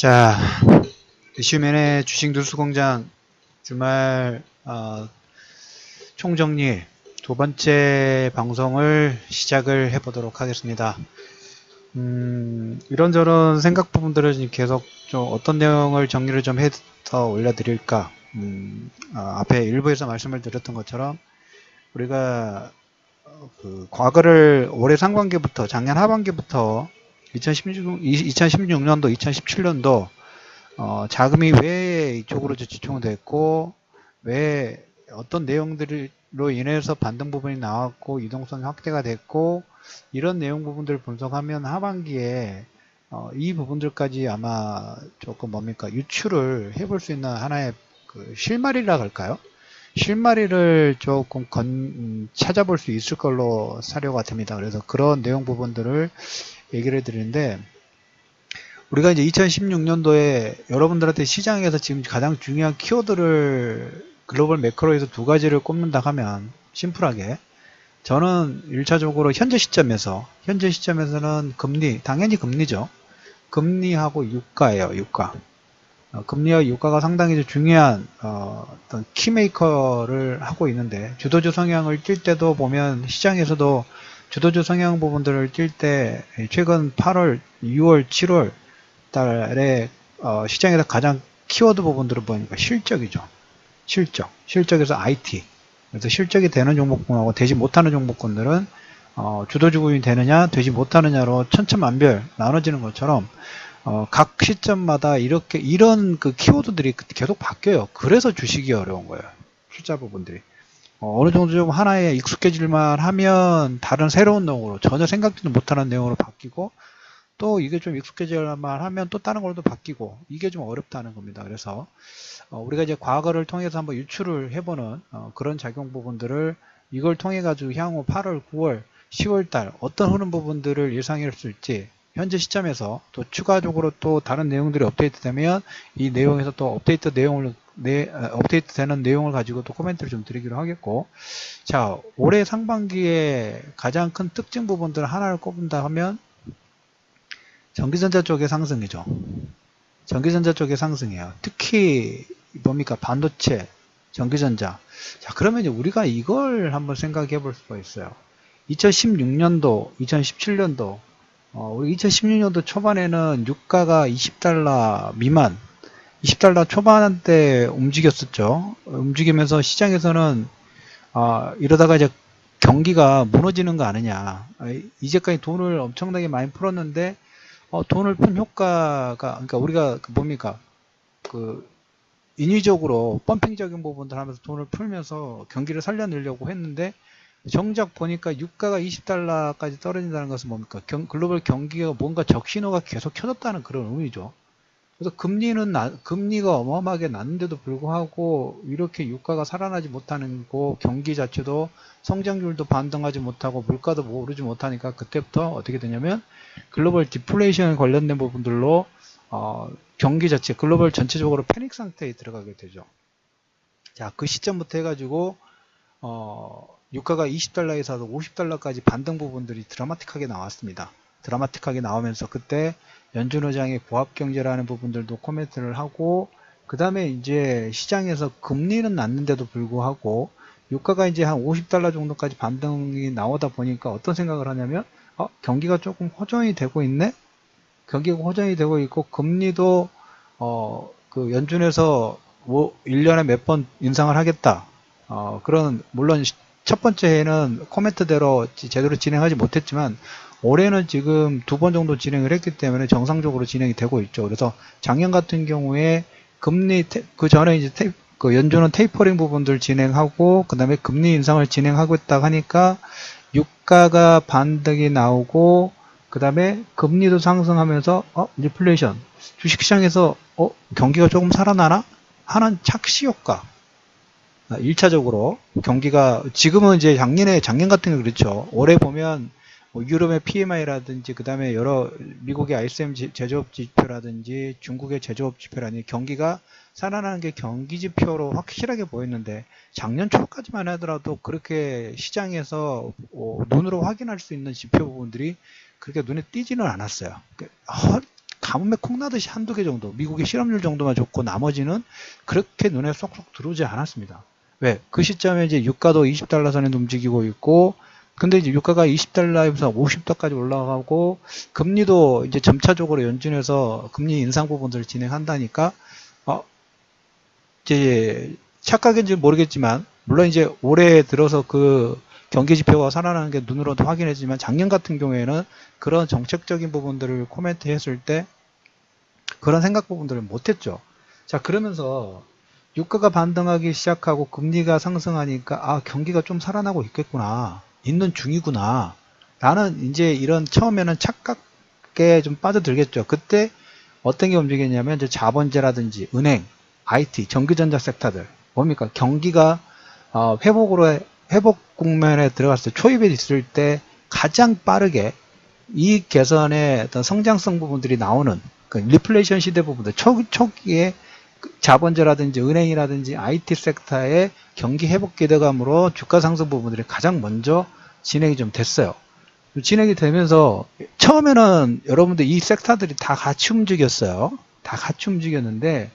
자, 이슈맨의 주식 뉴스공장 주말 총정리 두 번째 방송을 시작을 해보도록 하겠습니다. 이런저런 생각 부분들을 계속 좀 어떤 내용을 정리를 좀 해서 올려드릴까. 앞에 일부에서 말씀을 드렸던 것처럼 우리가 그 과거를 올해 상반기부터 작년 하반기부터 2016년도, 2017년도 자금이 왜 이쪽으로 집중됐고 왜 어떤 내용들로 인해서 반등 부분이 나왔고 이동성이 확대가 됐고 이런 내용 부분들을 분석하면 하반기에 이 부분들까지 아마 조금 유출을 해볼 수 있는 하나의 그 실마리라 할까요? 실마리를 조금 찾아볼 수 있을 걸로 사료가 됩니다. 그래서 그런 내용 부분들을 얘기를 해드리는데, 우리가 이제 2016년도에 여러분들한테 시장에서 지금 가장 중요한 키워드를 글로벌 매크로에서 두 가지를 꼽는다 하면, 심플하게 저는 1차적으로 현재 시점에서는 금리, 당연히 금리죠. 금리하고 유가예요. 유가. 금리와 유가가 상당히 중요한 어떤 키메이커를 하고 있는데, 주도주 성향을 띌 때도 보면 시장에서도 주도주 성향 부분들을 띌 때 최근 8월, 6월, 7월 달에 시장에서 가장 키워드 부분들을 보니까 실적이죠. 실적에서 IT. 그래서 실적이 되는 종목군하고 되지 못하는 종목군들은 주도주구이 되느냐 되지 못하느냐로 천차만별 나눠지는 것처럼 각 시점마다 이런 그 키워드들이 계속 바뀌어요. 그래서 주식이 어려운 거예요. 숫자 부분들이. 어느 정도 좀 하나에 익숙해질만 하면 다른 새로운 내용으로 전혀 생각지도 못하는 내용으로 바뀌고, 또 이게 좀 익숙해질만 하면 또 다른 걸로 바뀌고, 이게 좀 어렵다는 겁니다. 그래서 우리가 이제 과거를 통해서 한번 유출을 해보는 그런 작용 부분들을 이걸 통해 가지고 향후 8월, 9월, 10월 달 어떤 흐름 부분들을 예상할 수 있지, 현재 시점에서 또 추가적으로 또 다른 내용들이 업데이트되면 이 내용에서 또 업데이트 되는 내용을 가지고 또 코멘트를 좀 드리기로 하겠고, 자, 올해 상반기에 가장 큰 특징 부분들 하나를 꼽는다 하면 전기전자 쪽의 상승이죠. 전기전자 쪽의 상승이에요. 특히 반도체, 전기전자. 자, 그러면 이제 우리가 이걸 한번 생각해 볼 수가 있어요. 2016년도, 2017년도, 우리 2016년도 초반에는 유가가 20달러 미만, 20달러 초반대 움직였었죠. 움직이면서 시장에서는 이러다가 이제 경기가 무너지는 거 아니냐. 이제까지 돈을 엄청나게 많이 풀었는데 돈을 푼 효과가, 그러니까 우리가 그 인위적으로 펌핑적인 부분들 하면서 돈을 풀면서 경기를 살려내려고 했는데, 정작 보니까 유가가 20달러까지 떨어진다는 것은 글로벌 경기가 뭔가 적신호가 계속 켜졌다는 그런 의미죠. 그래서 금리가 어마어마하게 났는데도 불구하고 이렇게 유가가 살아나지 못하는 거, 경기 자체도 성장률도 반등하지 못하고 물가도 오르지 못하니까 그때부터 어떻게 되냐면 글로벌 디플레이션 관련된 부분들로 경기 자체, 글로벌 전체적으로 패닉 상태에 들어가게 되죠. 자, 그 시점부터 해가지고 유가가 20달러에서 50달러까지 반등 부분들이 드라마틱하게 나왔습니다. 드라마틱하게 나오면서 그때 연준 의장의 고압경제라는 부분들도 코멘트를 하고, 그 다음에 이제 시장에서 금리는 낮는데도 불구하고 유가가 이제 한 50달러 정도까지 반등이 나오다 보니까 어떤 생각을 하냐면, 경기가 조금 호전이 되고 있네? 경기가 호전이 되고 있고, 금리도 그 연준에서 1년에 몇 번 인상을 하겠다. 물론 첫 번째 해는 코멘트대로 제대로 진행하지 못했지만, 올해는 지금 2번 정도 진행을 했기 때문에 정상적으로 진행이 되고 있죠. 그래서 작년 같은 경우에 그 전에 이제 그 연준은 테이퍼링 부분들 진행하고, 그 다음에 금리 인상을 진행하고 있다 하니까 유가가 반등이 나오고, 그 다음에 금리도 상승하면서 인플레이션, 주식시장에서 경기가 조금 살아나나 하는 착시 효과. 1차적으로 경기가, 지금은 이제 작년 같은 게 그렇죠. 올해 보면 유럽의 PMI라든지, 그 다음에 미국의 ISM 제조업 지표라든지, 중국의 제조업 지표라든지 경기가 살아나는 게 경기 지표로 확실하게 보였는데, 작년 초까지만 하더라도 그렇게 시장에서 눈으로 확인할 수 있는 지표 부분들이 그렇게 눈에 띄지는 않았어요. 가뭄에 콩나듯이 한두 개 정도, 미국의 실업률 정도만 좋고 나머지는 그렇게 눈에 쏙쏙 들어오지 않았습니다. 왜? 그 시점에 이제 유가도 20달러 선에 움직이고 있고, 근데 이제 유가가 20달러에서 50달러까지 올라가고, 금리도 이제 점차적으로 연준해서 금리 인상 부분들을 진행한다니까, 이제 착각인지 모르겠지만, 물론 이제 올해 들어서 그 경기 지표가 살아나는 게 눈으로도 확인했지만, 작년 같은 경우에는 그런 정책적인 부분들을 코멘트 했을 때 그런 생각 부분들을 못했죠. 자, 그러면서 유가가 반등하기 시작하고 금리가 상승하니까 경기가 좀 살아나고 있겠구나, 있는 중이구나 라는 이제 이런 처음에는 착각에 좀 빠져들겠죠. 그때 어떤 게 움직였냐면 이제 자본재라든지 은행, IT, 전기전자 섹터들 뭡니까? 경기가 회복 국면에 들어갔을 때, 초입에 있을 때 가장 빠르게 이익 개선의 어떤 성장성 부분들이 나오는 그 리플레이션 시대 부분들, 초기에 자본재라든지 은행이라든지 IT 섹터의 경기 회복 기대감으로 주가 상승 부분들이 가장 먼저 진행이 좀 됐어요. 진행이 되면서 처음에는 여러분들 이 섹터들이 다 같이 움직였어요. 다 같이 움직였는데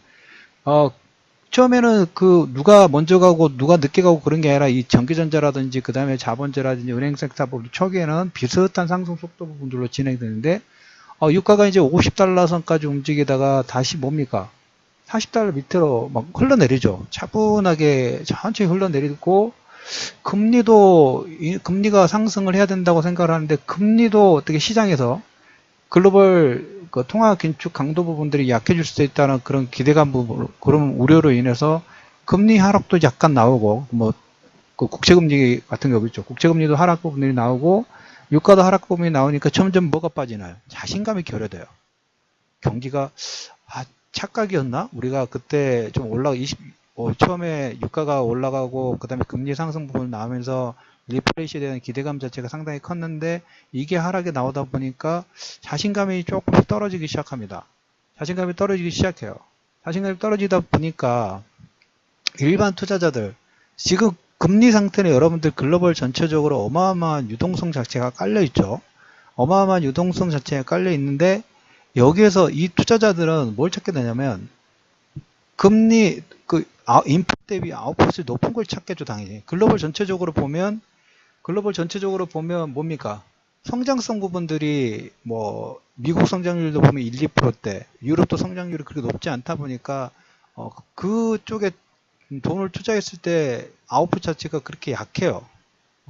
처음에는 그 누가 먼저 가고 누가 늦게 가고 그런 게 아니라 이 전기전자라든지 그 다음에 자본재라든지 은행 섹터 부분 초기에는 비슷한 상승 속도 부분들로 진행되는데 유가가 이제 50달러 선까지 움직이다가 다시 뭡니까? 40달러 밑으로 막 흘러내리죠. 차분하게 천천히 흘러내리고, 금리가 상승을 해야 된다고 생각을 하는데, 금리도 어떻게 시장에서 글로벌 그 통화 긴축 강도 부분들이 약해질 수 있다는 그런 기대감 부분, 그런 우려로 인해서 금리 하락도 약간 나오고, 그 국채금리 같은 거 있죠. 국채금리도 하락 부분이 나오고, 유가도 하락 부분이 나오니까 점점 뭐가 빠지나요? 자신감이 결여돼요. 경기가, 착각이었나? 우리가 그때 좀 처음에 유가가 올라가고, 그 다음에 금리 상승 부분 나오면서 리플레이션에 대한 기대감 자체가 상당히 컸는데, 이게 하락에 나오다 보니까 자신감이 조금 떨어지기 시작합니다. 자신감이 떨어지기 시작해요. 자신감이 떨어지다 보니까 일반 투자자들, 지금 금리 상태는 여러분들 글로벌 전체적으로 어마어마한 유동성 자체가 깔려있죠. 어마어마한 유동성 자체가 깔려있는데, 여기에서 이 투자자들은 뭘 찾게 되냐면, 금리, 인풋 대비 아웃풋이 높은 걸 찾겠죠, 당연히. 글로벌 전체적으로 보면 뭡니까? 성장성 부분들이, 미국 성장률도 보면 1, 2%대, 유럽도 성장률이 그렇게 높지 않다 보니까, 그쪽에 돈을 투자했을 때 아웃풋 자체가 그렇게 약해요.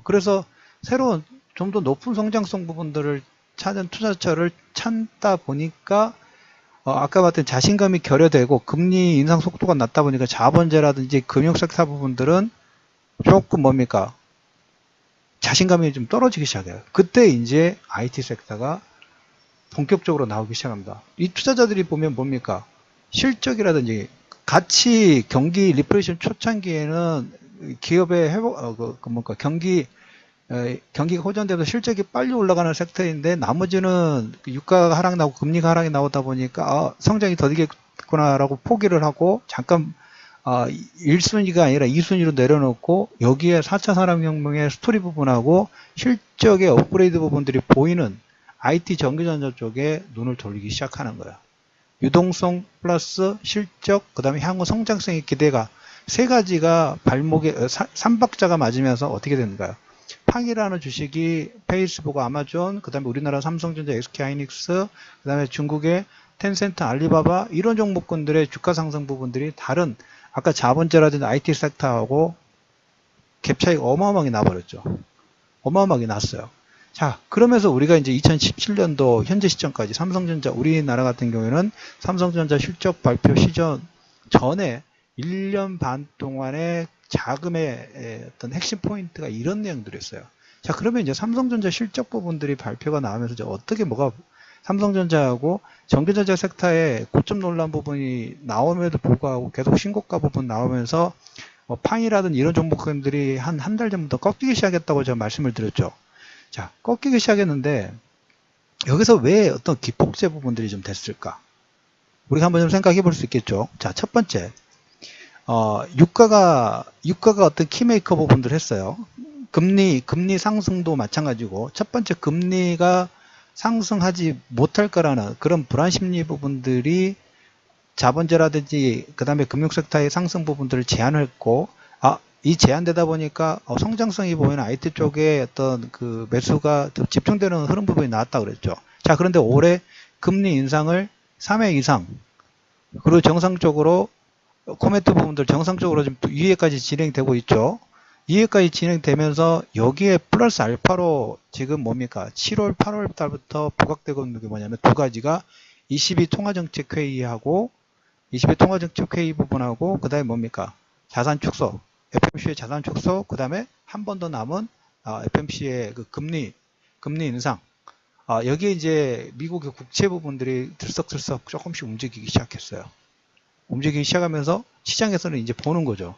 그래서 새로운 좀 더 높은 성장성 부분들을 찾은 투자처를 찾다 보니까 아까 봤던 자신감이 결여되고 금리 인상 속도가 낮다 보니까 자본재라든지 금융 섹터 부분들은 조금 자신감이 좀 떨어지기 시작해요. 그때 이제 IT 섹터가 본격적으로 나오기 시작합니다. 이 투자자들이 보면 실적이라든지 같이 경기 리플레이션 초창기에는 기업의 경기가 호전되면서 실적이 빨리 올라가는 섹터인데, 나머지는 유가가 하락 나고 금리가 하락이 나오다 보니까 성장이 더디겠구나라고 포기를 하고 잠깐 1순위가 아니라 2순위로 내려놓고, 여기에 4차 산업혁명의 스토리 부분하고 실적의 업그레이드 부분들이 보이는 IT 전기전자 쪽에 눈을 돌리기 시작하는 거야. 유동성 플러스 실적, 그 다음에 향후 성장성의 기대가 세 가지가 삼박자가 맞으면서 어떻게 되는가요? 팡이라는 주식이 페이스북, 아마존, 그 다음에 우리나라 삼성전자, SK하이닉스, 그 다음에 중국의 텐센트, 알리바바, 이런 종목군들의 주가 상승 부분들이 다른 아까 자본재라든지 IT 섹터하고 갭 차이가 어마어마하게 나버렸죠. 어마어마하게 났어요. 자, 그러면서 우리가 이제 2017년도 현재 시점까지 삼성전자, 우리나라 같은 경우에는 삼성전자 실적 발표 시점 전에 1년 반 동안의 자금의 어떤 핵심 포인트가 이런 내용들이었어요. 자, 그러면 이제 삼성전자 실적 부분들이 발표가 나오면서 이제 삼성전자하고 전기전자 섹터의 고점 논란 부분이 나옴에도 불구하고 계속 신고가 부분 나오면서 팡이라든지 이런 종목들이 한 달 전부터 꺾이기 시작했다고 제가 말씀을 드렸죠. 자, 꺾이기 시작했는데 여기서 왜 어떤 기폭제 부분들이 좀 됐을까? 우리가 한번 좀 생각해 볼 수 있겠죠. 자, 첫 번째, 유가가 어떤 키메이커 부분들을 했어요. 금리 상승도 마찬가지고, 첫 번째 금리가 상승하지 못할 거라는 그런 불안 심리 부분들이 자본제라든지 그 다음에 금융섹터의 상승 부분들을 제한했고, 이 제한되다 보니까 성장성이 보이는 IT 쪽에 어떤 그 매수가 집중되는 흐름 부분이 나왔다 그랬죠. 자, 그런데 올해 금리 인상을 3회 이상, 그리고 정상적으로 코멘트 부분들 정상적으로 지금 2회까지 진행되고 있죠. 2회까지 진행되면서 여기에 플러스 알파로 지금 뭡니까? 7월, 8월 달부터 부각되고 있는 게 뭐냐면 두 가지가 22 통화정책회의하고 22 통화정책회의 부분하고 그 다음에 뭡니까? 자산 축소, FMC의 자산 축소, 그 다음에 한 번 더 남은 FMC의 그 금리 인상. 여기에 이제 미국의 국채 부분들이 들썩들썩 조금씩 움직이기 시작했어요. 움직이기 시작하면서 시장에서는 이제 보는 거죠.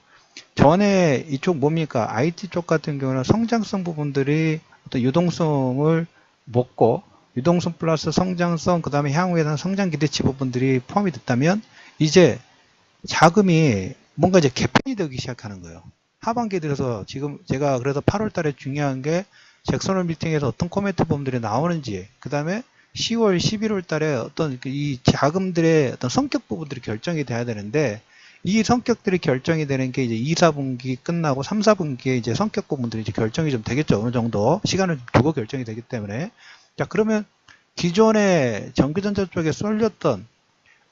전에 이쪽 뭡니까? IT 쪽 같은 경우는 성장성 부분들이 어떤 유동성을 먹고, 유동성 플러스 성장성, 그 다음에 향후에 대한 성장 기대치 부분들이 포함이 됐다면, 이제 자금이 뭔가 이제 개편이 되기 시작하는 거예요. 하반기에 들어서 지금 제가 그래서 8월 달에 중요한 게 잭슨홀 미팅에서 어떤 코멘트 부분들이 나오는지, 그 다음에 10월, 11월 달에 어떤 이 자금들의 어떤 성격 부분들이 결정이 돼야 되는데, 이 성격들이 결정이 되는 게 이제 2, 4분기 끝나고 3, 4분기에 이제 성격 부분들이 이제 결정이 좀 되겠죠. 어느 정도 시간을 두고 결정이 되기 때문에. 자, 그러면 기존에 전기전자 쪽에 쏠렸던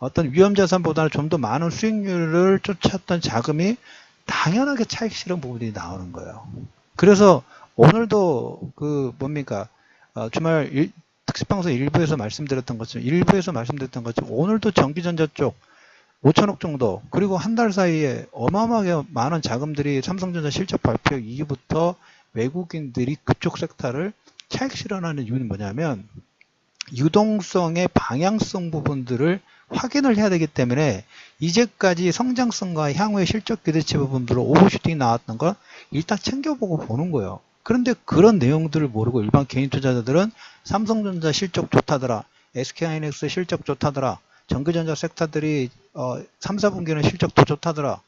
어떤 위험자산보다는 좀 더 많은 수익률을 쫓았던 자금이 당연하게 차익 실현 부분이 나오는 거예요. 그래서 오늘도 그 뭡니까? 주말 특집방송 일부에서 말씀드렸던 것처럼 오늘도 전기전자 쪽 5천억 정도, 그리고 한 달 사이에 어마어마하게 많은 자금들이 삼성전자 실적 발표 이후부터 외국인들이 그쪽 섹터를 차익 실현하는 이유는 뭐냐면 유동성의 방향성 부분들을 확인을 해야 되기 때문에 이제까지 성장성과 향후의 실적 기대치 부분들로 오버슈팅이 나왔던 걸 일단 챙겨보고 보는 거예요. 그런데 그런 내용들을 모르고 일반 개인 투자자들은 삼성전자 실적 좋다더라, SK하이닉스 실적 좋다더라, 전기전자 섹터들이 3, 4분기는 실적 더 좋다더라.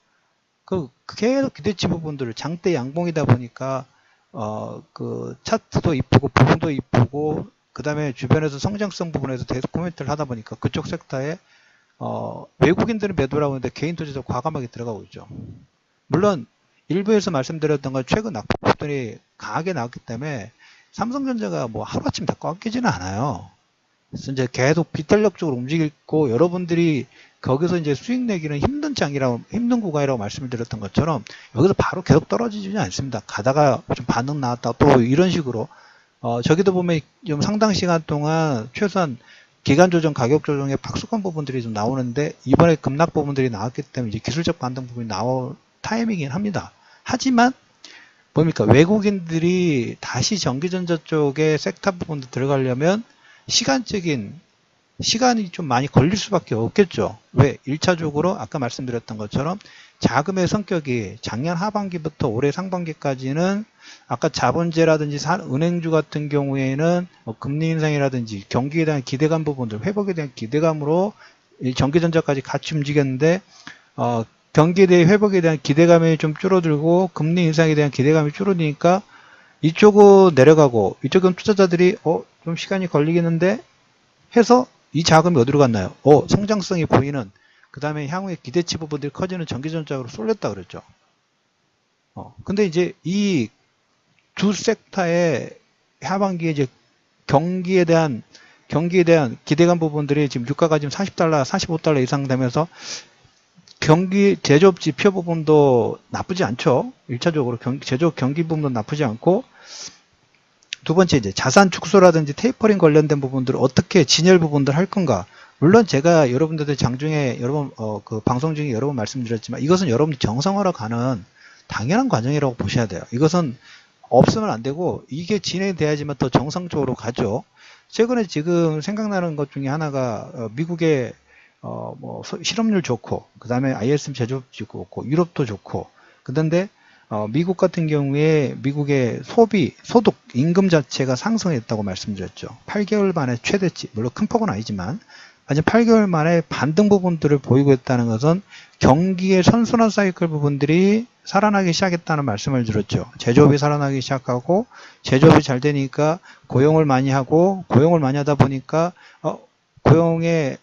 계속 기대치 부분들을 장대 양봉이다 보니까 그 차트도 이쁘고 부분도 이쁘고 그 다음에 주변에서 성장성 부분에서 계속 코멘트를 하다 보니까 그쪽 섹터에 외국인들은 매도라고 하는데 개인 투자자 과감하게 들어가고 있죠. 물론 일부에서 말씀드렸던 건 최근 낙폭들이 강하게 나왔기 때문에 삼성전자가 뭐 하루아침 다 꺾이지는 않아요. 그래서 이제 계속 비탄력적으로 움직이고 여러분들이 거기서 이제 수익 내기는 힘든 구간이라고 말씀을 드렸던 것처럼 여기서 바로 계속 떨어지지는 않습니다. 가다가 좀 반등 나왔다 또 이런 식으로 저기도 보면 좀 상당 시간 동안 최소한 기간 조정, 가격 조정의 박수권 부분들이 좀 나오는데 이번에 급락 부분들이 나왔기 때문에 이제 기술적 반등 부분이 나올 타이밍이긴 합니다. 하지만 뭡니까? 외국인들이 다시 전기전자 쪽에 섹터 부분도 들어가려면 시간이 좀 많이 걸릴 수밖에 없겠죠. 왜? 1차적으로 아까 말씀드렸던 것처럼 자금의 성격이 작년 하반기부터 올해 상반기까지는 아까 자본제라든지 은행주 같은 경우에는 금리 인상이라든지 경기에 대한 기대감 부분들, 회복에 대한 기대감으로 전기전자까지 같이 움직였는데 경기에 대한 회복에 대한 기대감이 좀 줄어들고 금리 인상에 대한 기대감이 줄어드니까 이쪽은 내려가고 이쪽은 투자자들이 좀 시간이 걸리겠는데 해서 이 자금이 어디로 갔나요? 성장성이 보이는 그 다음에 향후에 기대치 부분들이 커지는 전기전자로 쏠렸다 그랬죠. 근데 이제 이 두 섹터의 하반기에 이제 경기에 대한 기대감 부분들이 지금 유가가 지금 40달러, 45달러 이상 되면서 경기 제조업 지표 부분도 나쁘지 않죠. 1차적으로 제조업 경기 부분도 나쁘지 않고 두 번째 이제 자산 축소라든지 테이퍼링 관련된 부분들을 어떻게 진열 부분들 할 건가. 물론 제가 여러분들한테 장중에 그 방송 중에 여러 번 말씀드렸지만 이것은 여러분들 정상화로 가는 당연한 과정이라고 보셔야 돼요. 이것은 없으면 안 되고 이게 진행돼야지만 더 정상적으로 가죠. 최근에 지금 생각나는 것 중에 하나가 미국의 실업률 좋고 그 다음에 ISM 제조업 좋고 유럽도 좋고 그런데 미국 같은 경우에 미국의 소득, 임금 자체가 상승했다고 말씀드렸죠. 8개월 만에 최대치, 물론 큰 폭은 아니지만 아직 8개월 만에 반등 부분들을 보이고 있다는 것은 경기의 선순환 사이클 부분들이 살아나기 시작했다는 말씀을 드렸죠. 제조업이 살아나기 시작하고 제조업이 잘 되니까 고용을 많이 하고 고용을 많이 하다 보니까 고용을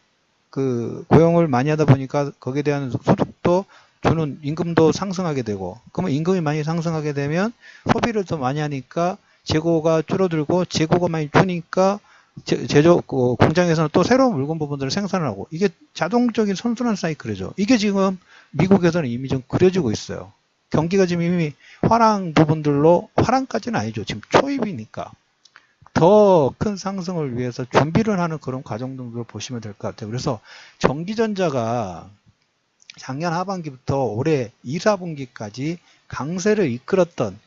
많이 하다 보니까 거기에 대한 소득도 주는 임금도 상승하게 되고, 그러면 임금이 많이 상승하게 되면 소비를 더 많이 하니까 재고가 줄어들고 재고가 많이 주니까 공장에서는 또 새로운 물건 부분들을 생산을 하고, 이게 자동적인 선순환 사이클이죠. 이게 지금 미국에서는 이미 좀 그려지고 있어요. 경기가 지금 이미 화랑 부분들로, 화랑까지는 아니죠. 지금 초입이니까 더 큰 상승을 위해서 준비를 하는 그런 과정 정도를 보시면 될 것 같아요. 그래서 전기전자가 작년 하반기부터 올해 2, 4분기까지 강세를 이끌었던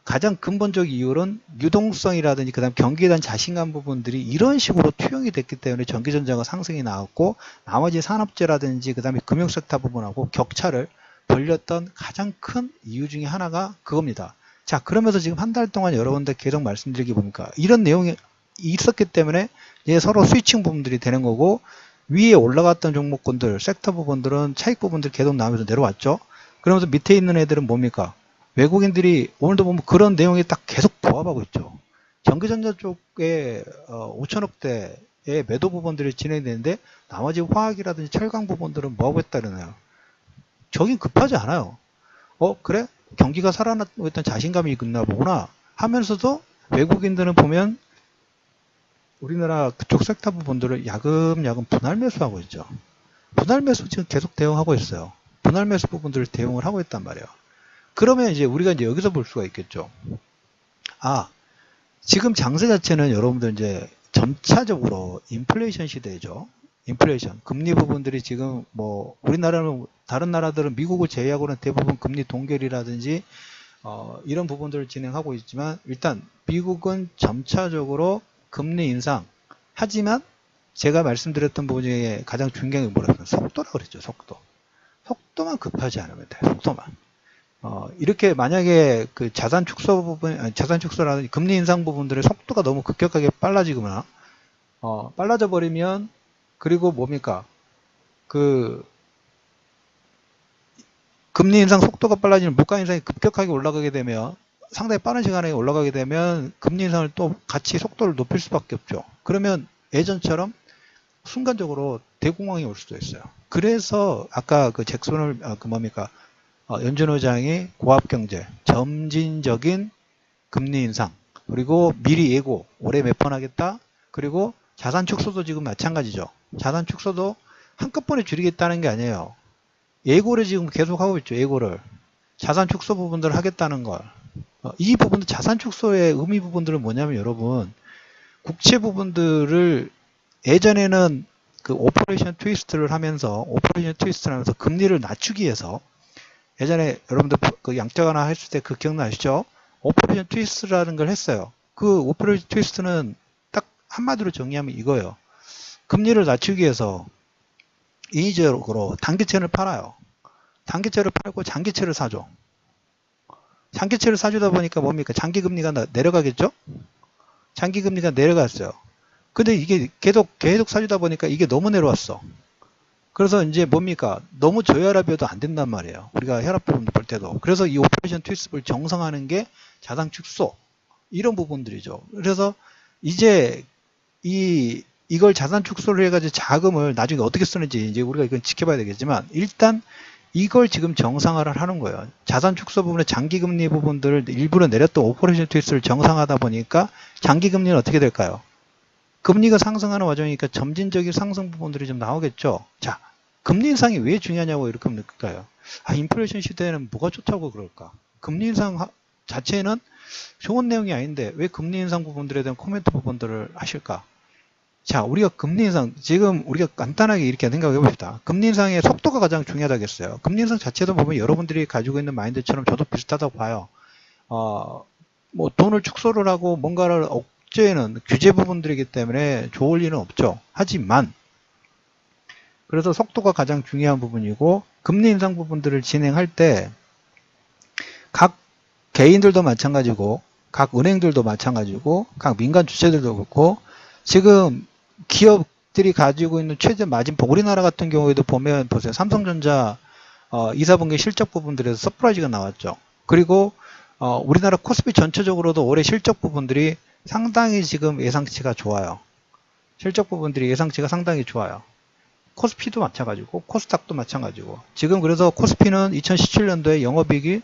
가장 근본적 이유는 유동성이라든지 그다음 경기에 대한 자신감 부분들이 이런 식으로 투영이 됐기 때문에 전기전자가 상승이 나왔고, 나머지 산업재라든지 그다음에 금융섹터 부분하고 격차를 벌렸던 가장 큰 이유 중에 하나가 그겁니다. 자, 그러면서 지금 한 달 동안 여러분들 계속 말씀드리기 보니까 이런 내용이 있었기 때문에 이제 서로 스위칭 부분들이 되는 거고, 위에 올라갔던 종목군들, 섹터 부분들은 차익 부분들 계속 나오면서 내려왔죠. 그러면서 밑에 있는 애들은 뭡니까? 외국인들이 오늘도 보면 그런 내용이 딱 계속 부합하고 있죠. 전기전자 쪽에 5천억대의 매도 부분들이 진행되는데, 나머지 화학이라든지 철강 부분들은 뭐하고 있다려나요? 저긴 급하지 않아요. 그래? 경기가 살아나고 있던 자신감이 있나 보구나 하면서도 외국인들은 보면 우리나라 그쪽 섹터 부분들을 야금야금 분할 매수하고 있죠. 분할 매수 지금 계속 대응하고 있어요. 분할 매수 부분들을 대응을 하고 있단 말이에요. 그러면 이제 우리가 이제 여기서 볼 수가 있겠죠. 지금 장세 자체는 여러분들 이제 점차적으로 인플레이션 시대죠. 인플레이션, 금리 부분들이 지금 뭐 우리나라는, 다른 나라들은 미국을 제외하고는 대부분 금리 동결이라든지 이런 부분들을 진행하고 있지만, 일단 미국은 점차적으로 금리 인상, 하지만 제가 말씀드렸던 부분 중에 가장 중요한 게 뭐라면 속도라고 그랬죠. 속도만 급하지 않으면 돼요. 속도만. 이렇게 만약에 그 자산 축소라든지 금리 인상 부분들의 속도가 너무 급격하게 빨라지거나 빨라져 버리면, 그리고 뭡니까? 금리 인상 속도가 빨라지면 물가 인상이 급격하게 올라가게 되면, 상당히 빠른 시간에 올라가게 되면 금리 인상을 또 같이 속도를 높일 수밖에 없죠. 그러면 예전처럼 순간적으로 대공황이 올 수도 있어요. 그래서 아까 그 잭슨을 연준 의장이 고압경제, 점진적인 금리 인상, 그리고 미리 예고, 올해 몇 번 하겠다, 그리고 자산 축소도 지금 마찬가지죠. 자산 축소도 한꺼번에 줄이겠다는 게 아니에요. 예고를 지금 계속 하고 있죠. 예고를. 자산 축소 부분들을 하겠다는 걸. 이 부분들, 자산 축소의 의미 부분들은 뭐냐면, 여러분, 국채 부분들을 예전에는 그 오퍼레이션 트위스트를 하면서 금리를 낮추기 위해서, 예전에 여러분들 그 양적 완화 했을 때 그 기억나시죠? 오퍼레이션 트위스트라는 걸 했어요. 그 오퍼레이션 트위스트는 딱 한마디로 정리하면 이거예요. 금리를 낮추기 위해서 인위적으로 단기채를 팔아요. 단기채를 팔고 장기채를 사죠. 장기채를 사주다 보니까 뭡니까? 장기금리가 내려가겠죠? 장기금리가 내려갔어요. 근데 이게 계속 사주다 보니까 이게 너무 내려왔어. 그래서 이제 뭡니까? 너무 저혈압이어도 안 된단 말이에요. 우리가 혈압 부분 볼 때도. 그래서 이 오퍼레이션 트위스트를 정상화하는 게 자산 축소, 이런 부분들이죠. 그래서 이제 이걸 자산 축소를 해가지고 자금을 나중에 어떻게 쓰는지 이제 우리가 이건 지켜봐야 되겠지만, 일단 이걸 지금 정상화를 하는 거예요. 자산 축소 부분에 장기금리 부분들을 일부러 내렸던 오퍼레이션 트위스트를 정상화하다 보니까 장기금리는 어떻게 될까요? 금리가 상승하는 와중이니까 점진적인 상승 부분들이 좀 나오겠죠. 자, 금리 인상이 왜 중요하냐고 이렇게 느낄까요? 인플레이션 시대에는 뭐가 좋다고 그럴까? 금리 인상 자체는 좋은 내용이 아닌데 왜 금리 인상 부분들에 대한 코멘트 부분들을 하실까? 자, 우리가 금리 인상, 지금 우리가 간단하게 이렇게 생각해 봅시다. 금리 인상의 속도가 가장 중요하다겠어요. 금리 인상 자체도 보면 여러분들이 가지고 있는 마인드처럼 저도 비슷하다고 봐요. 뭐 돈을 축소를 하고 뭔가를 억제는 규제 부분들이기 때문에 좋을 일은 없죠. 하지만 그래서 속도가 가장 중요한 부분이고, 금리 인상 부분들을 진행할 때 각 개인들도 마찬가지고 각 은행들도 마찬가지고 각 민간 주체들도 그렇고, 지금 기업 기업들이 가지고 있는 최저 마진폭, 우리나라 같은 경우에도 보면 보세요. 삼성전자 2, 4분기 실적 부분들에서 서프라이즈가 나왔죠. 그리고 우리나라 코스피 전체적으로도 올해 실적 부분들이 상당히 지금 예상치가 좋아요. 실적 부분들이 예상치가 상당히 좋아요. 코스피도 마찬가지고 코스닥도 마찬가지고 지금 그래서 코스피는 2017년도에 영업이익이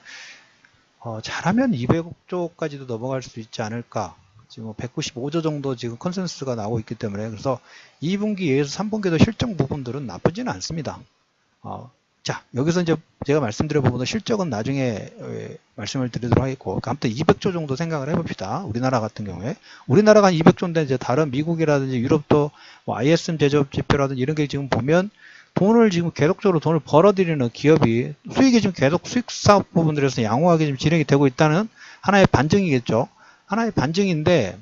잘하면 200억 조까지도 넘어갈 수 있지 않을까. 지금 195조 정도 지금 컨센서스가 나오고 있기 때문에 그래서 2분기 예에서 3분기도 실적 부분들은 나쁘지는 않습니다. 자, 여기서 이제 제가 말씀드린 부분은 실적은 나중에 말씀을 드리도록 하겠고, 아무튼 200조 정도 생각을 해봅시다. 우리나라 같은 경우에. 우리나라가 한 200조인데 이제 다른 미국이라든지 유럽도 뭐 ISM 제조업 지표라든지 이런 게 지금 보면 돈을 지금 계속적으로 돈을 벌어들이는 기업이 수익이 지금 계속 수익 사업 부분들에서 양호하게 지금 진행이 되고 있다는 하나의 반증이겠죠. 하나의 반증인데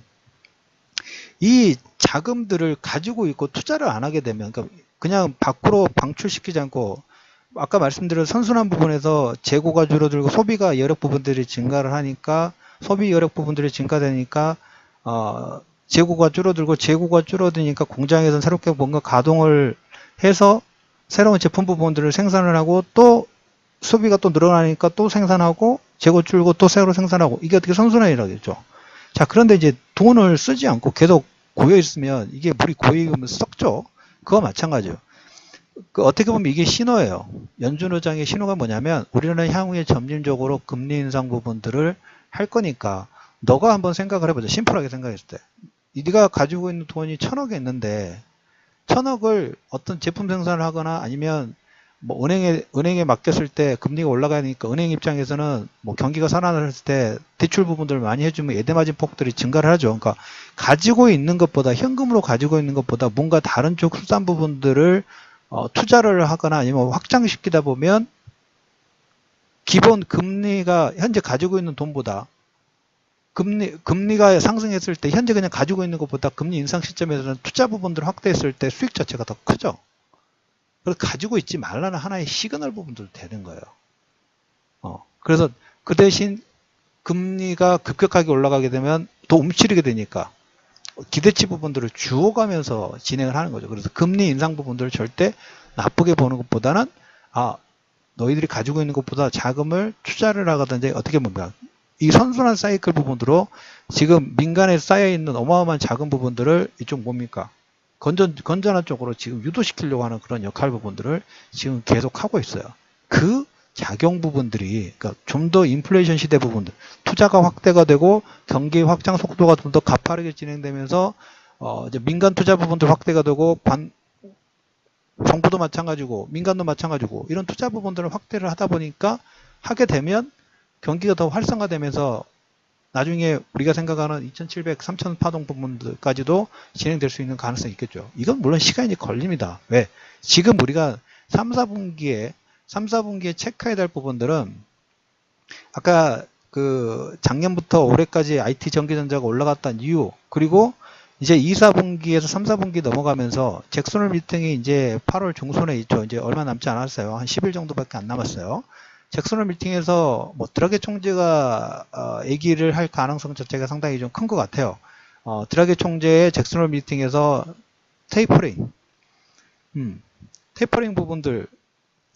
이 자금들을 가지고 있고 투자를 안 하게 되면 그러니까 그냥 밖으로 방출시키지 않고 아까 말씀드린 선순환 부분에서 재고가 줄어들고 소비가 여력 부분들이 증가를 하니까 소비 여력 부분들이 증가되니까 재고가 줄어드니까 공장에서 새롭게 뭔가 가동을 해서 새로운 제품 부분들을 생산을 하고 또 소비가 또 늘어나니까 또 생산하고 재고 줄고 또 새로 생산하고 이게 어떻게 선순환이라고 했죠. 자, 그런데 이제 돈을 쓰지 않고 계속 고여 있으면 이게 물이 고여 있으면 썩죠. 그거 마찬가지예요. 어떻게 보면 이게 신호예요. 연준 의장의 신호가 뭐냐면 우리는 향후에 점진적으로 금리 인상 부분들을 할 거니까 너가 한번 생각을 해보자. 심플하게 생각했을 때. 네가 가지고 있는 돈이 1,000억이 있는데 1,000억을 어떤 제품 생산을 하거나 아니면 뭐 은행에 맡겼을 때 금리가 올라가니까 은행 입장에서는 뭐 경기가 살아났을 때 대출 부분들을 많이 해주면 예대마진 폭들이 증가를 하죠. 그러니까 가지고 있는 것보다 현금으로 가지고 있는 것보다 뭔가 다른 쪽 수산 부분들을 투자를 하거나 아니면 확장시키다 보면 기본 금리가 현재 가지고 있는 돈보다 금리가 상승했을 때 현재 그냥 가지고 있는 것보다 금리 인상 시점에서는 투자 부분들을 확대했을 때 수익 자체가 더 크죠. 그래서 가지고 있지 말라는 하나의 시그널 부분도 되는 거예요. 그래서 그 대신 금리가 급격하게 올라가게 되면 또 움츠리게 되니까 기대치 부분들을 주어가면서 진행을 하는 거죠. 그래서 금리 인상 부분들을 절대 나쁘게 보는 것보다는 너희들이 가지고 있는 것보다 자금을 투자를 하든지 어떻게 보면 이 선순환 사이클 부분으로 지금 민간에 쌓여있는 어마어마한 자금 부분들을 이쪽 뭡니까? 건전한 쪽으로 지금 유도시키려고 하는 그런 역할 부분들을 지금 계속 하고 있어요. 그 작용 부분들이 그러니까 좀 더 인플레이션 시대 부분들 투자가 확대가 되고 경기 확장 속도가 좀 더 가파르게 진행되면서 이제 민간 투자 부분들 확대가 되고 정부도 마찬가지고 민간도 마찬가지고 이런 투자 부분들을 확대를 하다 보니까 하게 되면 경기가 더 활성화되면서 나중에 우리가 생각하는 2700, 3000 파동 부분까지도 진행될 수 있는 가능성이 있겠죠. 이건 물론 시간이 걸립니다. 왜? 지금 우리가 3, 4분기에 체크해야 될 부분들은 아까 그 작년부터 올해까지 IT 전기전자가 올라갔던 이유 그리고 이제 2, 4분기에서 3, 4분기 넘어가면서 잭슨홀 미팅이 이제 8월 중순에 있죠. 이제 얼마 남지 않았어요. 한 10일 정도밖에 안 남았어요. 잭슨홀 미팅에서 뭐 드라게 총재가 얘기를 할 가능성 자체가 상당히 좀 큰 것 같아요. 드라게 총재의 잭슨홀 미팅에서 테이퍼링 부분들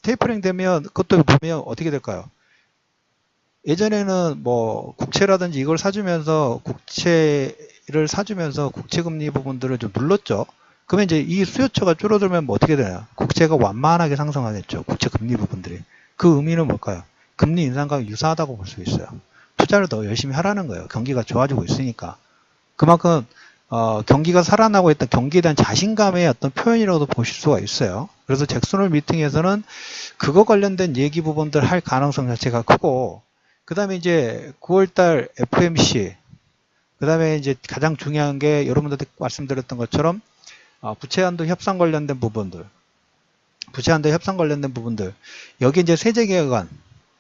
테이퍼링 되면 그것도 보면 어떻게 될까요? 예전에는 뭐 국채라든지 이걸 사주면서 국채를 사주면서 국채금리 부분들을 좀 눌렀죠. 그러면 이제 이 수요처가 줄어들면 뭐 어떻게 되나요? 국채가 완만하게 상승하겠죠. 국채금리 부분들이. 그 의미는 뭘까요? 금리 인상과 유사하다고 볼 수 있어요. 투자를 더 열심히 하라는 거예요. 경기가 좋아지고 있으니까. 그만큼 경기가 살아나고 있던 경기에 대한 자신감의 어떤 표현이라고도 보실 수가 있어요. 그래서 잭슨홀 미팅에서는 그거 관련된 얘기 부분들 할 가능성 자체가 크고 그 다음에 이제 9월달 FMC 그 다음에 이제 가장 중요한 게 여러분들한테 말씀드렸던 것처럼 부채한도 협상 관련된 부분들 여기 이제 세제개혁안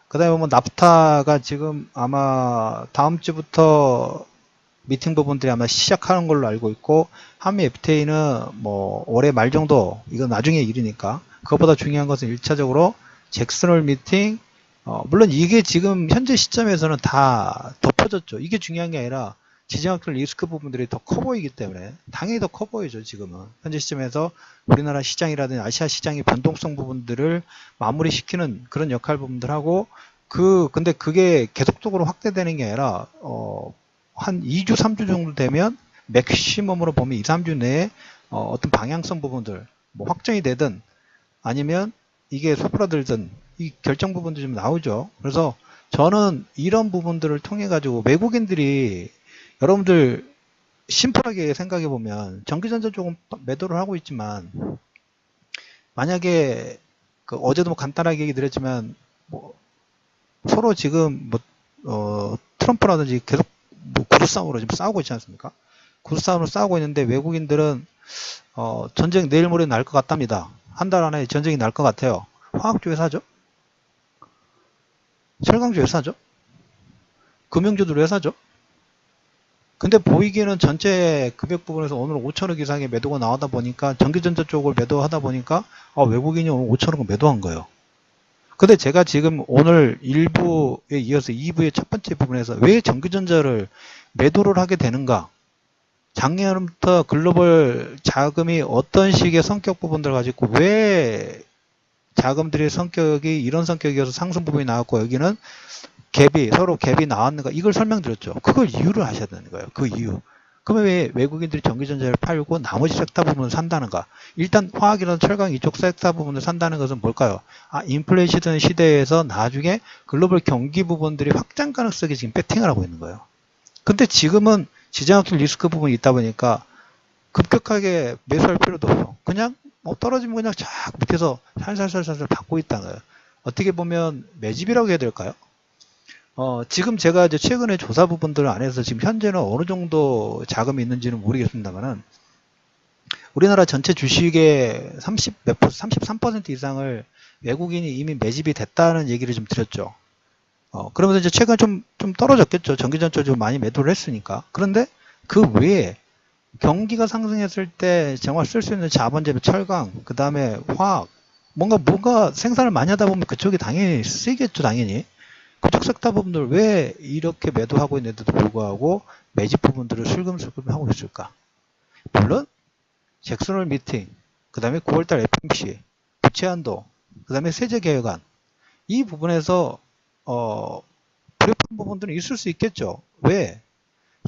그 다음에 뭐 나프타가 지금 아마 다음 주부터 미팅 부분들이 아마 시작하는 걸로 알고 있고 한미 FTA는 뭐 올해 말 정도 이건 나중에 일이니까 그것보다 중요한 것은 1차적으로 잭슨홀 미팅 물론 이게 지금 현재 시점에서는 다 덮어졌죠. 이게 중요한 게 아니라 지정학적 리스크 부분들이 더 커 보이기 때문에 당연히 더 커 보이죠. 지금은 현재 시점에서 우리나라 시장이라든지 아시아 시장의 변동성 부분들을 마무리시키는 그런 역할 부분들하고 근데 그게 계속적으로 확대되는 게 아니라 한 2주 3주 정도 되면 맥시멈으로 보면 2, 3주 내에 어떤 방향성 부분들 뭐 확정이 되든 아니면 이게 소프라들든 이 결정 부분도 좀 나오죠. 그래서 저는 이런 부분들을 통해 가지고 외국인들이 여러분들 심플하게 생각해 보면 전기전자 쪽은 매도를 하고 있지만 만약에 어제도 뭐 간단하게 얘기 드렸지만 뭐 서로 지금 트럼프라든지 계속 뭐 구두싸움으로 지금 싸우고 있지 않습니까? 구두싸움으로 싸우고 있는데 외국인들은 전쟁 내일 모레 날 것 같답니다. 한 달 안에 전쟁이 날 것 같아요. 화학주 왜 사죠? 철강주 왜 사죠? 금융주들 왜 사죠? 근데 보이기에는 전체 금액 부분에서 오늘 5천억 이상의 매도가 나오다 보니까 전기전자 쪽을 매도하다 보니까 외국인이 오늘 5천억을 매도한 거예요. 근데 제가 지금 오늘 1부에 이어서 2부의 첫 번째 부분에서 왜 전기전자를 매도를 하게 되는가? 작년부터 글로벌 자금이 어떤 식의 성격 부분들을 가지고 왜 자금들의 성격이 이런 성격이어서 상승 부분이 나왔고 여기는 서로 갭이 나왔는가 이걸 설명드렸죠. 그걸 이유를 하셔야 되는 거예요. 그 이유. 그러면 왜 외국인들이 전기전자를 팔고 나머지 섹터 부분을 산다는가? 일단 화학이나 철강 이쪽 섹터 부분을 산다는 것은 뭘까요? 인플레이션 시대에서 나중에 글로벌 경기 부분들이 확장 가능성이 지금 배팅을 하고 있는 거예요. 근데 지금은 지정학적 리스크 부분이 있다 보니까 급격하게 매수할 필요도 없어. 그냥 떨어지면 그냥 쫙 밑에서 살살살살 받고 있다는 거예요. 어떻게 보면 매집이라고 해야 될까요? 지금 제가 이제 최근에 조사 부분들 안에서 지금 현재는 어느 정도 자금이 있는지는 모르겠습니다만은 우리나라 전체 주식의 33% 이상을 외국인이 이미 매집이 됐다는 얘기를 좀 드렸죠. 그러면서 이제 최근 좀 떨어졌겠죠. 전기전자 좀 많이 매도를 했으니까. 그런데 그 외에 경기가 상승했을 때 정말 쓸 수 있는 자본재배, 철강, 그 다음에 화학, 뭔가 생산을 많이 하다 보면 그쪽이 당연히 쓰이겠죠, 당연히. 그쪽 섹터 부분들 왜 이렇게 매도하고 있는데도 불구하고 매집 부분들을 슬금슬금 하고 있을까? 물론 잭슨홀 미팅, 그 다음에 9월달 FMC, 부채한도, 그 다음에 세제개혁안 이 부분에서 불협한 부분들은 있을 수 있겠죠. 왜?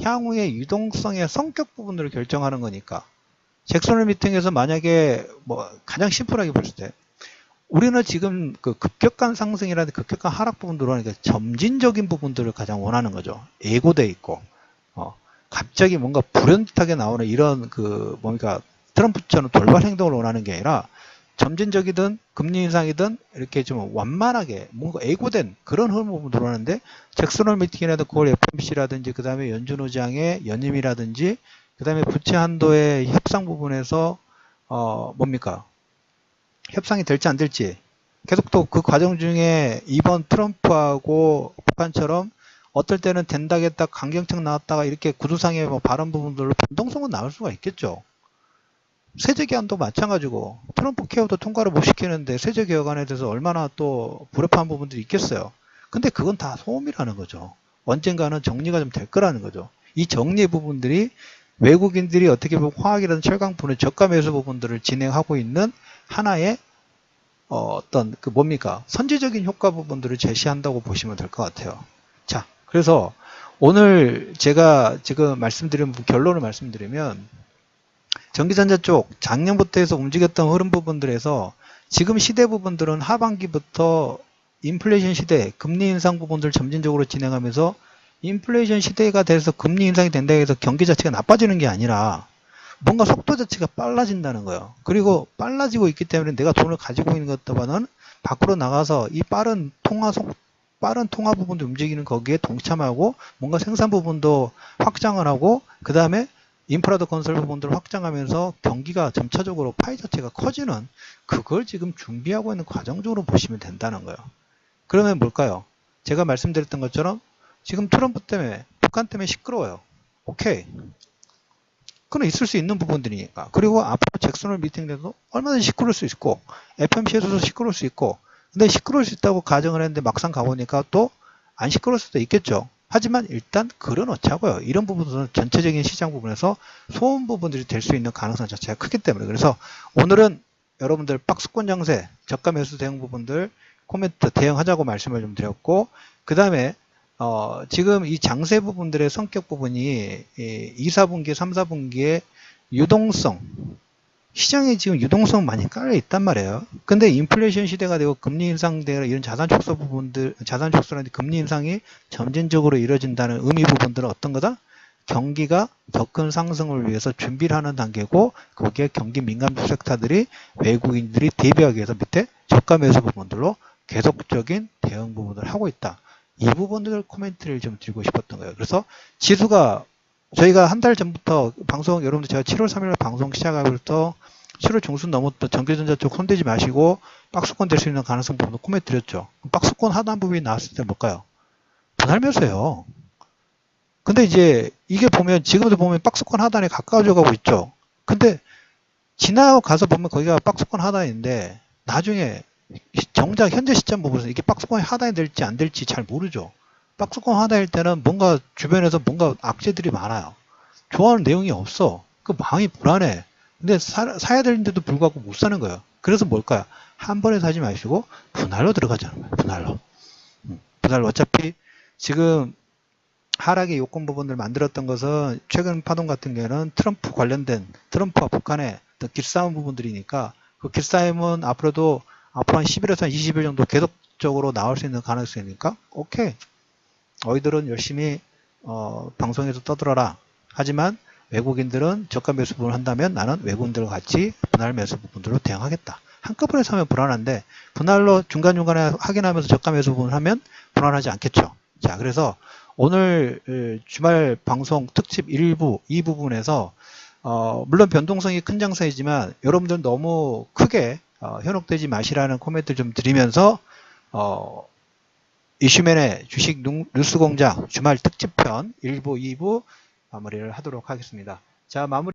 향후의 유동성의 성격 부분들을 결정하는 거니까. 잭슨홀 미팅에서 만약에 가장 심플하게 봤을 때 우리는 지금 그 급격한 상승이라든지 급격한 하락 부분들로 하니까 점진적인 부분들을 가장 원하는 거죠. 예고돼 있고, 갑자기 뭔가 불현듯하게 나오는 이런 트럼프처럼 돌발 행동을 원하는 게 아니라 점진적이든 금리 인상이든 이렇게 좀 완만하게 뭔가 예고된 그런 흐름 부분을 원하는데 잭슨홀 미팅이라든지 9월 FOMC라든지 그 다음에 연준 의장의 연임이라든지 그 다음에 부채 한도의 협상 부분에서 협상이 될지 안 될지 계속 또 그 과정 중에 이번 트럼프하고 북한처럼 어떨 때는 된다겠다 강경책 나왔다가 이렇게 구두상의 발언 부분들로 변동성은 나올 수가 있겠죠. 세제개혁안도 마찬가지고 트럼프 케어도 통과를 못 시키는데 세제개혁안에 대해서 얼마나 또 불협화한 부분들이 있겠어요. 근데 그건 다 소음이라는 거죠. 언젠가는 정리가 좀 될 거라는 거죠. 이 정리 부분들이 외국인들이 어떻게 보면 화학이라든 철강 부분의 저가 매수 부분들을 진행하고 있는 하나의 선제적인 효과 부분들을 제시한다고 보시면 될 것 같아요. 자, 그래서 오늘 제가 지금 말씀드린 결론을 말씀드리면 전기전자 쪽 작년부터 해서 움직였던 흐름 부분들에서 지금 시대 부분들은 하반기부터 인플레이션 시대, 금리 인상 부분들 점진적으로 진행하면서 인플레이션 시대가 돼서 금리 인상이 된다고 해서 경기 자체가 나빠지는 게 아니라 뭔가 속도 자체가 빨라진다는 거예요. 그리고 빨라지고 있기 때문에 내가 돈을 가지고 있는 것보다는 밖으로 나가서 이 빠른 통화 부분도 움직이는 거기에 동참하고 뭔가 생산 부분도 확장을 하고 그 다음에 인프라도 건설 부분들을 확장하면서 경기가 점차적으로 파이 자체가 커지는 그걸 지금 준비하고 있는 과정적으로 보시면 된다는 거예요. 그러면 뭘까요? 제가 말씀드렸던 것처럼 지금 트럼프 때문에 북한 때문에 시끄러워요. 오케이. 그건 있을 수 있는 부분들이니까. 그리고 앞으로 잭슨홀 미팅 때도 얼마든지 시끄러울 수 있고 FMC에서도 시끄러울 수 있고 근데 시끄러울 수 있다고 가정을 했는데 막상 가보니까 또 안 시끄러울 수도 있겠죠. 하지만 일단 걸어놓자고요. 이런 부분들은 전체적인 시장 부분에서 소음 부분들이 될 수 있는 가능성 자체가 크기 때문에. 그래서 오늘은 여러분들 박스권 장세, 저가 매수 대응 부분들 코멘트 대응하자고 말씀을 좀 드렸고, 그 다음에 지금 이 장세 부분들의 성격 부분이 2, 4분기, 3, 4분기에 유동성, 시장에 지금 유동성 많이 깔려 있단 말이에요. 근데 인플레이션 시대가 되고 금리 인상되는 이런 자산 축소 부분들, 자산 축소라는 금리 인상이 점진적으로 이루어진다는 의미 부분들은 어떤 거다? 경기가 더 큰 상승을 위해서 준비를 하는 단계고, 거기에 경기 민감 섹터들이 외국인들이 대비하기 위해서 밑에 저가 매수 부분들로 계속적인 대응 부분을 하고 있다. 이 부분들 코멘트를 좀 드리고 싶었던 거예요. 그래서 지수가 저희가 한 달 전부터 방송, 여러분들 제가 7월 3일 방송 시작하고부터 7월 중순 넘었던 전기전자 쪽 손대지 마시고 박스권 될 수 있는 가능성 부분도 코멘트 드렸죠. 박스권 하단 부분이 나왔을 때 뭘까요? 분할 매수예요. 근데 이제 이게 보면 지금도 보면 박스권 하단에 가까워져 가고 있죠. 근데 지나가서 보면 거기가 박스권 하단인데 나중에 정작 현재 시점 부분에서 이게 박스권 하단이 될지 안 될지 잘 모르죠. 박스권 하단일 때는 뭔가 주변에서 뭔가 악재들이 많아요. 좋아하는 내용이 없어. 그 마음이 불안해. 근데 사야 되는데도 불구하고 못 사는 거예요. 그래서 뭘까요? 한 번에 사지 마시고 분할로 들어가자는 거예요. 분할로. 분할로. 어차피 지금 하락의 요건 부분을 만들었던 것은 최근 파동 같은 경우는 트럼프 관련된 트럼프와 북한의 길싸움 부분들이니까 그 길싸움은 앞으로도 앞으로 한 10일에서 한 20일 정도 계속적으로 나올 수 있는 가능성이니까 오케이. 너희들은 열심히 방송에서 떠들어라. 하지만 외국인들은 저가 매수 부분을 한다면 나는 외국인들과 같이 분할 매수 부분들로 대응하겠다. 한꺼번에 사면 불안한데 분할로 중간중간에 확인하면서 저가 매수 부분을 하면 불안하지 않겠죠. 자, 그래서 오늘 주말 방송 특집 1부, 2부분에서 물론 변동성이 큰 장사이지만 여러분들 너무 크게 현혹되지 마시라는 코멘트를 좀 드리면서 이슈맨의 주식 뉴스공장 주말 특집편 1부, 2부 마무리를 하도록 하겠습니다. 자, 마무리.